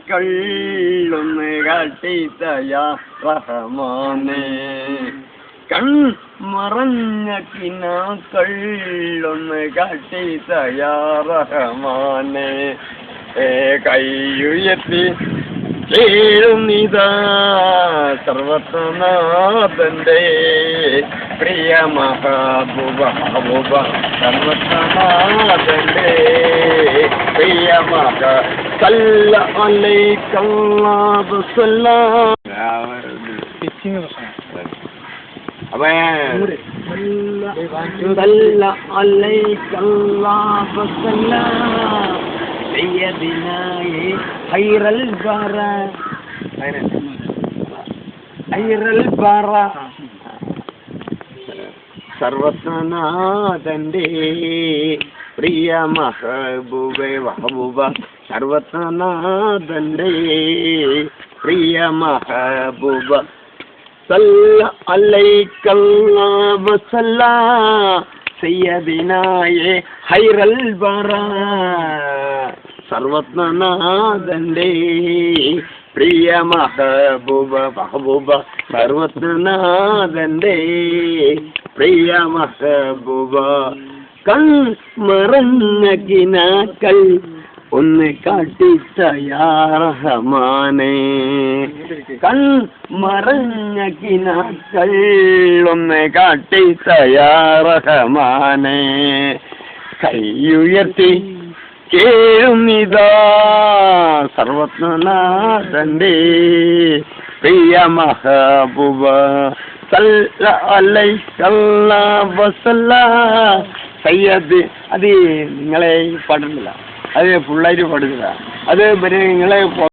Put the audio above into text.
കള്ളൊന്ന് കാട്ടിത്തയാ റഹ്മാനേ കൺ മറഞ്ഞ കിനാക്കളൊന്ന് കാട്ടിത്തയാ റഹ്മാനേ കൈയുയർത്തി കേഴുന്നിതാ സർവത്രനാഥന്റെ പ്രിയ മഹബൂബ മഹബൂബ സർവത്രനാഥന്റെ പ്രിയ മഹ സല്ല അലൈക്കല്ലാഹു സല്ലല്ലാഹു സല്ല അലൈക്കല്ലാഹു സല്ലല്ലാഹു സയ്യിദിനായേ ഖൈറൽ ബറ ഖൈറൽ ബറ സർവത്രനാഥന്റെ പ്രിയ മഹബൂബേ മഹബൂബ സർവത്രനാഥന്റെ പ്രിയ മഹബൂബ സല്ല അലൈക്കല്ലാഹു സല്ലല്ലാഹു സയ്യിദിനായേ ഖൈറൽ ബറ സർവത്രനാഥന്റെ പ്രിയ മഹബൂബ മഹബൂബ സർവത്രനാഥന്റെ പ്രിയ മഹബൂബ കൺ മറഞ്ഞ കിനാക്കൾ ഒന്ന് കാട്ടിത്തയാ റഹ്മാനേ കൺ മറഞ്ഞ കിനാക്കൾ ഒന്ന് കാട്ടിത്തയാ റഹ്മാനേ കൈയുയർത്തി കേഴുന്നിതാ സർവത്രനാഥന്റെ പ്രിയ മഹബൂബ സല്ല അലൈക്കല്ലാഹു സല്ലല്ലാഹു സയ്യിദ് അത് നിങ്ങളെ പാടുന്നില്ല അത് ഫുള്ളായിട്ട് പാടുന്നില്ല അത് നിങ്ങളെ